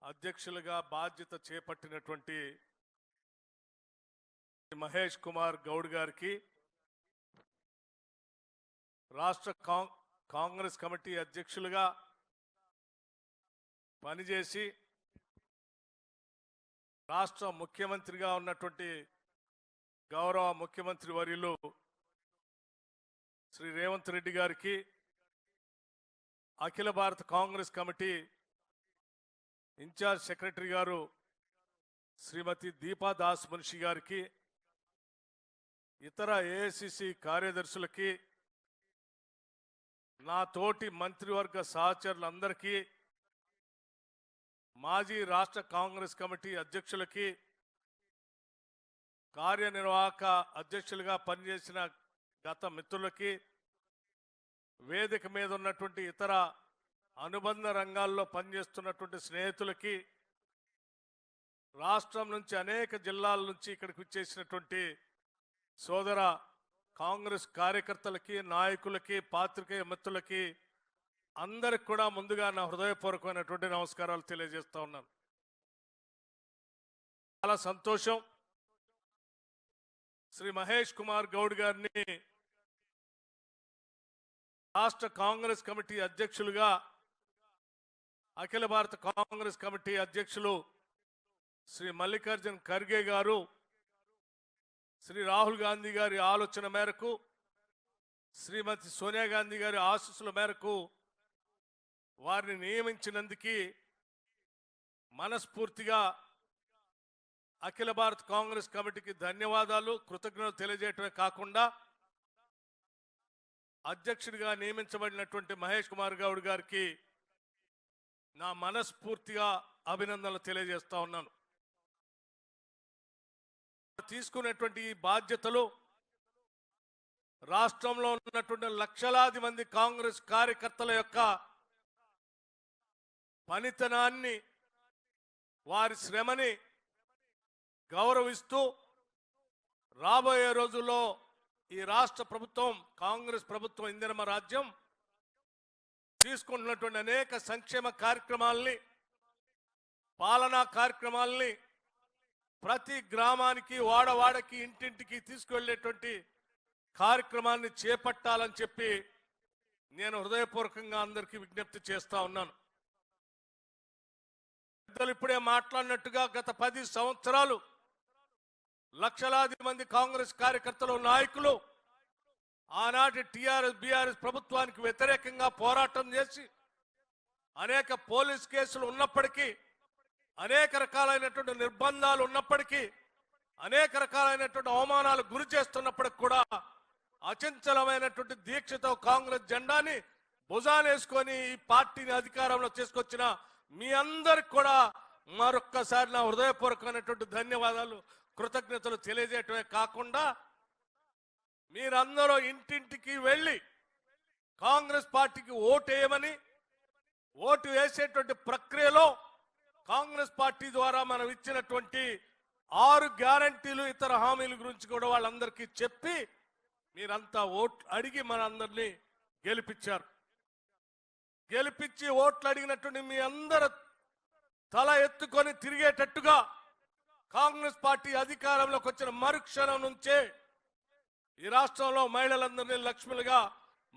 అధ్యక్షులుగా బాధ్యత చేపట్టినటువంటి మహేష్ కుమార్ గౌడ్ గారికి, రాష్ట్ర కాంగ్రెస్ కమిటీ అధ్యక్షులుగా పనిచేసి రాష్ట్ర ముఖ్యమంత్రిగా ఉన్నటువంటి గౌరవ ముఖ్యమంత్రి వర్యులు శ్రీ రేవంత్ రెడ్డి గారికి, అఖిల భారత కాంగ్రెస్ కమిటీ ఇన్ఛార్జ్ సెక్రటరీ గారు శ్రీమతి దీపా దాస్ మున్షి గారికి, ఇతర ఏఐసిసి కార్యదర్శులకి, నా తోటి మంత్రివర్గ సహచరులందరికీ, మాజీ రాష్ట్ర కాంగ్రెస్ కమిటీ అధ్యక్షులకి, కార్యనిర్వాహక అధ్యక్షులుగా పనిచేసిన గత మిత్రులకి, వేదిక మీద ఉన్నటువంటి ఇతర అనుబంధ రంగాల్లో పనిచేస్తున్నటువంటి స్నేహితులకి, రాష్ట్రం నుంచి అనేక జిల్లాల నుంచి ఇక్కడికి వచ్చేసినటువంటి సోదర కాంగ్రెస్ కార్యకర్తలకి, నాయకులకి, పాత్రికేయ మిత్రులకి అందరికి కూడా ముందుగా నా హృదయపూర్వకమైనటువంటి నమస్కారాలు తెలియజేస్తా ఉన్నాను. చాలా సంతోషం. శ్రీ మహేష్ కుమార్ గౌడ్ గారిని రాష్ట్ర కాంగ్రెస్ కమిటీ అధ్యక్షులుగా, అఖిల భారత కాంగ్రెస్ కమిటీ అధ్యక్షులు శ్రీ మల్లికార్జున్ ఖర్గే గారు శ్రీ రాహుల్ గాంధీ గారి ఆలోచన మేరకు, శ్రీమతి సోనియా గాంధీ గారి ఆశీస్సుల మేరకు వారిని నియమించినందుకు మనస్ఫూర్తిగా అఖిల భారత కాంగ్రెస్ కమిటీకి ధన్యవాదాలు, కృతజ్ఞతలు తెలియజేయటమే కాకుండా అధ్యక్షుడిగా నియమించబడినటువంటి మహేష్ కుమార్ గౌడ్ గారికి నా మనస్ఫూర్తిగా అభినందనలు తెలియజేస్తా ఉన్నాను. తీసుకునేటువంటి ఈ బాధ్యతలు రాష్ట్రంలో ఉన్నటువంటి లక్షలాది మంది కాంగ్రెస్ కార్యకర్తల యొక్క పనితనాన్ని, వారి శ్రమని గౌరవిస్తూ రాబోయే రోజుల్లో ఈ రాష్ట్ర ప్రభుత్వం, కాంగ్రెస్ ప్రభుత్వం, ఇందిరమ్మ రాజ్యం తీసుకుంటున్నటువంటి అనేక సంక్షేమ కార్యక్రమాలని, పాలనా కార్యక్రమాలని ప్రతి గ్రామానికి, వాడవాడకి, ఇంటింటికి తీసుకువెళ్ళేటువంటి కార్యక్రమాన్ని చేపట్టాలని చెప్పి నేను హృదయపూర్వకంగా అందరికీ విజ్ఞప్తి చేస్తా ఉన్నాను. పెద్దలు ఇప్పుడే మాట్లాడినట్టుగా గత 10 సంవత్సరాలు లక్షలాది మంది కాంగ్రెస్ కార్యకర్తలు, నాయకులు ఆనాటి టిఆర్ఎస్ బిఆర్ఎస్ ప్రభుత్వానికి వ్యతిరేకంగా పోరాటం చేసి అనేక పోలీస్ కేసులు ఉన్నప్పటికీ, అనేక రకాలైనటువంటి నిర్బంధాలు ఉన్నప్పటికీ, అనేక రకాలైనటువంటి అవమానాలు గురి చేస్తున్నప్పటికి కూడా అచంచలమైనటువంటి దీక్షతో కాంగ్రెస్ జెండాని భుజానేసుకొని ఈ పార్టీని అధికారంలో తీసుకొచ్చిన మీ అందరికి కూడా మరొక్కసారి నా హృదయపూర్వకమైనటువంటి ధన్యవాదాలు, కృతజ్ఞతలు తెలియజేయటమే కాకుండా మీరందరూ ఇంటింటికి వెళ్ళి కాంగ్రెస్ పార్టీకి ఓటు వేయమని, ఓటు వేసేటువంటి ప్రక్రియలో కాంగ్రెస్ పార్టీ ద్వారా మనం ఇచ్చినటువంటి 6 గ్యారంటీలు, ఇతర హామీల గురించి కూడా వాళ్ళందరికీ చెప్పి మీరంతా ఓట్లు అడిగి మనందరినీ గెలిపించారు. గెలిపించి ఓట్లు అడిగినటువంటి మీ అందరు తల ఎత్తుకొని తిరిగేటట్టుగా కాంగ్రెస్ పార్టీ అధికారంలోకి వచ్చిన మరుక్షణం నుంచే ఈ రాష్ట్రంలో మహిళలందరినీ లక్ష్మిలుగా,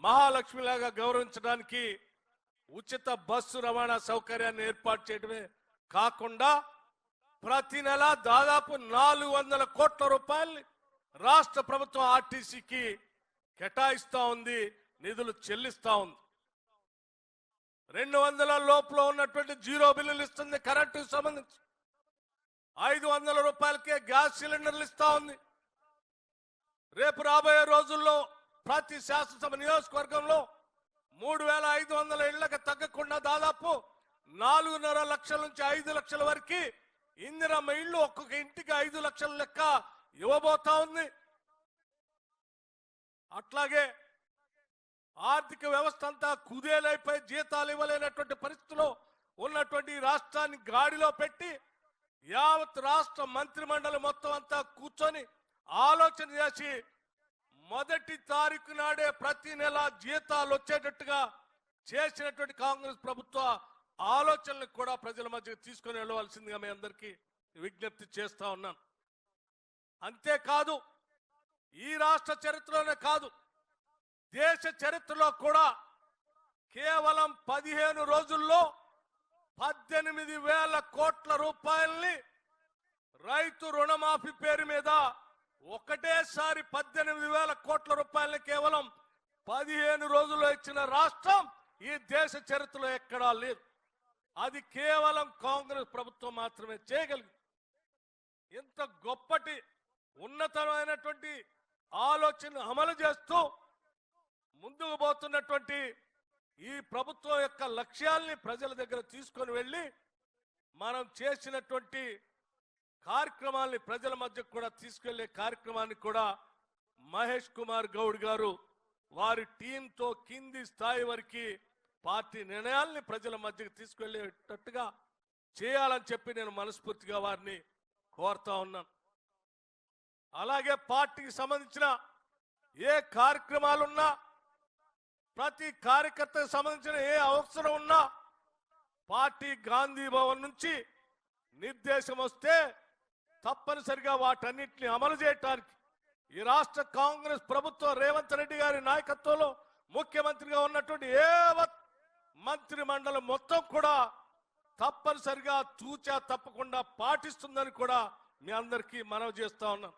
మహాలక్ష్మిలాగా గౌరవించడానికి ఉచిత బస్సు రవాణా సౌకర్యాన్ని ఏర్పాటు చేయడమే కాకుండా ప్రతి నెల దాదాపు 400 కోట్ల రూపాయలు రాష్ట్ర ప్రభుత్వం ఆర్టీసీకి కేటాయిస్తా ఉంది, నిధులు చెల్లిస్తా ఉంది. 200 లోపల ఉన్నటువంటి 0 బిల్లులు ఇస్తుంది కరెంటుకు సంబంధించి. 500 రూపాయలకే గ్యాస్ సిలిండర్లు ఇస్తా ఉంది. రేపు రాబోయే రోజుల్లో ప్రతి శాసనసభ నియోజకవర్గంలో 3500 ఇళ్లకు తగ్గకుండా దాదాపు 4.5 లక్షల నుంచి 5 లక్షల వరకు ఇందిరమ్మ ఇళ్లు, ఒక్కొక్క ఇంటికి 5 లక్షల లెక్క ఇవ్వబోతా ఉంది. అట్లాగే ఆర్థిక వ్యవస్థ అంతా కుదేలైపోయి జీతాలు ఇవ్వలేనటువంటి పరిస్థితిలో ఉన్నటువంటి రాష్ట్రాన్ని గాడిలో పెట్టి యావత్ రాష్ట్ర మంత్రిమండలి మొత్తం అంతా కూర్చొని ఆలోచన చేసి మొదటి తారీఖు నాడే ప్రతి నెల జీతాలు వచ్చేటట్టుగా చేసినటువంటి కాంగ్రెస్ ప్రభుత్వ ఆలోచనలకు కూడా ప్రజల మధ్యకి తీసుకొని వెళ్ళవలసిందిగా మీ అందరికీ విజ్ఞప్తి చేస్తా ఉన్నాను. అంతేకాదు ఈ రాష్ట్ర చరిత్రలోనే కాదు, దేశ చరిత్రలో కూడా కేవలం 15 రోజుల్లో 18,000 కోట్ల రూపాయల్ని రైతు రుణమాఫీ పేరు మీద ఒకటేసారి 18,000 కోట్ల రూపాయలని కేవలం 15 రోజుల్లో ఇచ్చిన రాష్ట్రం ఈ దేశ చరిత్రలో ఎక్కడా లేదు. అది కేవలం కాంగ్రెస్ ప్రభుత్వం మాత్రమే చేయగలిగింది. ఇంత గొప్పటి ఉన్నతమైనటువంటి ఆలోచన అమలు చేస్తూ ముందుకు పోతున్నటువంటి ఈ ప్రభుత్వం యొక్క లక్ష్యాల్ని ప్రజల దగ్గర తీసుకొని వెళ్ళి మనం చేసినటువంటి కార్యక్రమాల్ని ప్రజల మధ్య కూడా తీసుకెళ్లే కార్యక్రమాన్ని కూడా మహేష్ కుమార్ గౌడ్ గారు వారి టీంతో కింది స్థాయి వరకు పార్టీ నిర్ణయాల్ని ప్రజల మధ్యకి తీసుకెళ్లేటట్టుగా చేయాలని చెప్పి నేను మనస్ఫూర్తిగా వారిని కోరుతా ఉన్నాను. అలాగే పార్టీకి సంబంధించిన ఏ కార్యక్రమాలున్నా, ప్రతి కార్యకర్తకు సంబంధించిన ఏ అవసరం ఉన్నా పార్టీ గాంధీ భవన్ నుంచి నిర్దేశం వస్తే తప్పనిసరిగా వాటన్నిటిని అమలు చేయడానికి ఈ రాష్ట్ర కాంగ్రెస్ ప్రభుత్వం రేవంత్ రెడ్డి గారి నాయకత్వంలో ముఖ్యమంత్రిగా ఉన్నటువంటి యావత్ మంత్రి మండలి మొత్తం కూడా తప్పనిసరిగా తూచా తప్పకుండా పాటిస్తుందని కూడా మీ అందరికీ మనవి చేస్తా ఉన్నాను.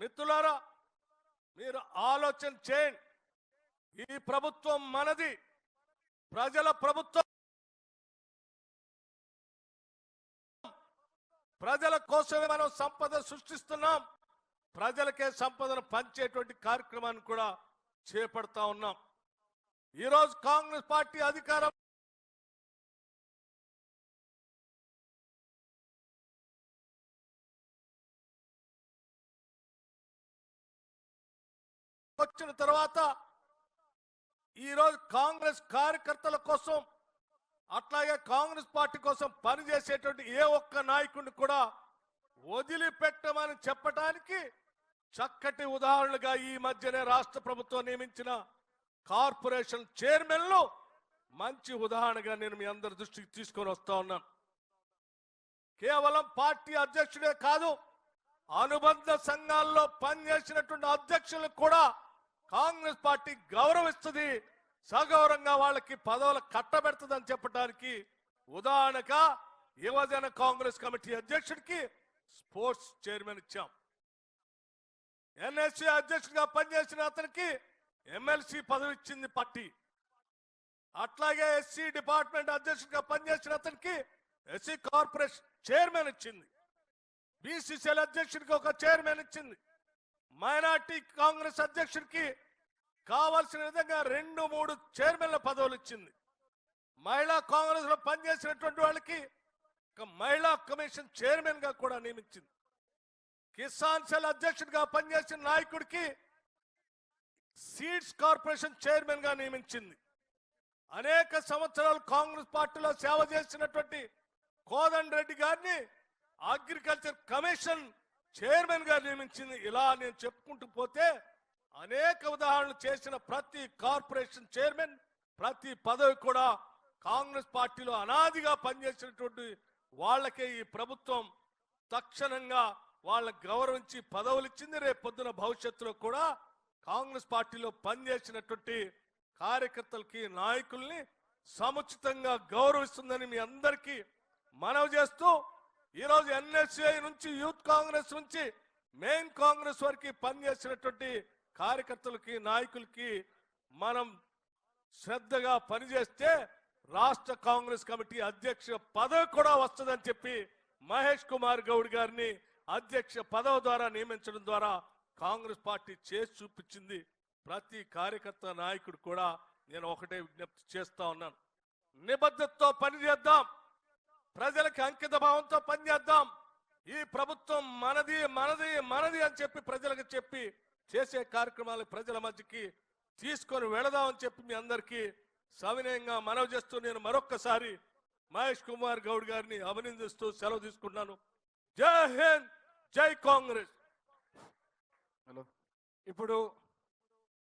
మిత్రులారా, మీరు ఆలోచన చేయండి. ఈ ప్రభుత్వం మనది, ప్రజల ప్రభుత్వం. ప్రజల కోసమే మనం సంపద సృష్టిస్తున్నాం. ప్రజలకే సంపదను పంచేటువంటి కార్యక్రమాన్ని కూడా చేపడతా ఉన్నాం. ఈరోజు కాంగ్రెస్ పార్టీ అధికారం వచ్చిన తర్వాత ఈరోజు కాంగ్రెస్ కార్యకర్తల కోసం, అట్లాగే కాంగ్రెస్ పార్టీ కోసం పనిచేసేటువంటి ఏ ఒక్క నాయకుడిని కూడా వదిలిపెట్టమని చెప్పడానికి చక్కటి ఉదాహరణగా ఈ మధ్యనే రాష్ట్ర ప్రభుత్వం నియమించిన కార్పొరేషన్ చైర్మన్లు మంచి ఉదాహరణగా నేను మీ అందరి దృష్టికి తీసుకొని వస్తా ఉన్నాను. కేవలం పార్టీ అధ్యక్షుడే కాదు, అనుబంధ సంఘాల్లో పనిచేసినటువంటి అధ్యక్షులకు కూడా కాంగ్రెస్ పార్టీ గౌరవిస్తుంది, సగౌరవంగా వాళ్ళకి పదవులు కట్టబెడుతుందని చెప్పడానికి ఉదాహరణగా యువజన కాంగ్రెస్ కమిటీ అధ్యక్షుడికి స్పోర్ట్స్ చైర్మన్ ఇచ్చాం. ఎన్ఎస్సీ అధ్యక్షుడిగా పనిచేసిన అతనికి ఎమ్మెల్సీ పదవి ఇచ్చింది పార్టీ. అట్లాగే ఎస్సీ డిపార్ట్మెంట్ అధ్యక్షుడిగా పనిచేసిన అతనికి ఎస్సీ కార్పొరేషన్ చైర్మన్ ఇచ్చింది. బీసీసీఎల్ అధ్యక్షుడికి ఒక చైర్మన్ ఇచ్చింది. మైనార్టీ కాంగ్రెస్ అధ్యక్షుడికి కావాల్సిన విధంగా 2-3 చైర్మన్ల పదవులు ఇచ్చింది. మహిళా కాంగ్రెస్ లో పనిచేసినటువంటి వాళ్ళకి ఒక మహిళా కమిషన్ చైర్మన్ గా కూడా నియమించింది. కిసాన్ సెల్ అధ్యక్షుడిగా పనిచేసిన నాయకుడికి సీడ్స్ కార్పొరేషన్ చైర్మన్ గా నియమించింది. అనేక సంవత్సరాలు కాంగ్రెస్ పార్టీలో సేవ చేసినటువంటి కోదండ రెడ్డి గారిని అగ్రికల్చర్ కమిషన్ చైర్మన్ గా నియమించింది. ఇలా నేను చెప్పుకుంటూ పోతే అనేక ఉదాహరణలు చేసిన ప్రతి కార్పొరేషన్ చైర్మన్, ప్రతి పదవి కూడా కాంగ్రెస్ పార్టీలో అనాదిగా పనిచేసినటువంటి వాళ్ళకే ఈ ప్రభుత్వం తక్షణంగా వాళ్ళకు గౌరవించి పదవులు ఇచ్చింది. రేపు పొద్దున భవిష్యత్తులో కూడా కాంగ్రెస్ పార్టీలో పనిచేసినటువంటి కార్యకర్తలకి, నాయకుల్ని సముచితంగా గౌరవిస్తుందని మీ అందరికీ మనవి చేస్తూ, ఈరోజు ఎన్ఎస్ఐ నుంచి, యూత్ కాంగ్రెస్ నుంచి మెయిన్ కాంగ్రెస్ వరకు పనిచేసినటువంటి కార్యకర్తలకి, నాయకులకి మనం శ్రద్ధగా పనిచేస్తే రాష్ట్ర కాంగ్రెస్ కమిటీ అధ్యక్ష పదవి కూడా వస్తుందని చెప్పి మహేష్ కుమార్ గౌడ్ గారిని అధ్యక్ష పదవి ద్వారా నియమించడం ద్వారా కాంగ్రెస్ పార్టీ చేసి చూపించింది. ప్రతి కార్యకర్త, నాయకుడు కూడా నేను ఒకటే విజ్ఞప్తి చేస్తా ఉన్నాను. నిబద్ధతతో పనిచేద్దాం, ప్రజలకి అంకిత భావంతో పనిచేద్దాం. ఈ ప్రభుత్వం మనది మనది మనది అని చెప్పి ప్రజలకు చెప్పి చేసే కార్యక్రమాలు ప్రజల మధ్యకి తీసుకొని వెళదామని చెప్పి మీ అందరికీ సవినయంగా మనవి చేస్తూ నేను మరొక్కసారి మహేష్ కుమార్ గౌడ్ గారిని అభినందిస్తూ సెలవు తీసుకుంటున్నాను. జై హింద్, జై కాంగ్రెస్. హలో, ఇప్పుడు